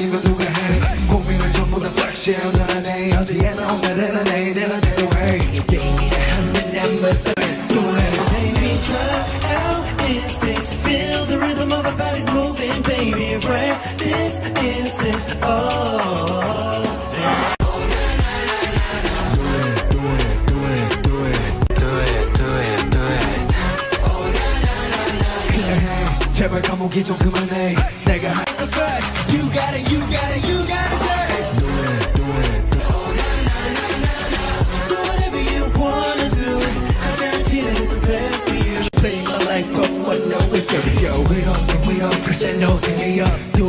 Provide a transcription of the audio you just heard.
이거 누가 해 고민을 전부 다 flex이야 너랑 내 어제나 오늘은 내일은 내로 해 게임이라 하면 I must do it Baby, trust our instincts. Feel the rhythm of our bodies moving, baby. Right this instant. Oh. 제발 감옥이 좀 그만해 내가 You got it, you got it, you got it, girl. do it Do whatever you wanna do. I guarantee that it's the best for you. Play my life from one note with stereo. We don't crescendo, turn it up, do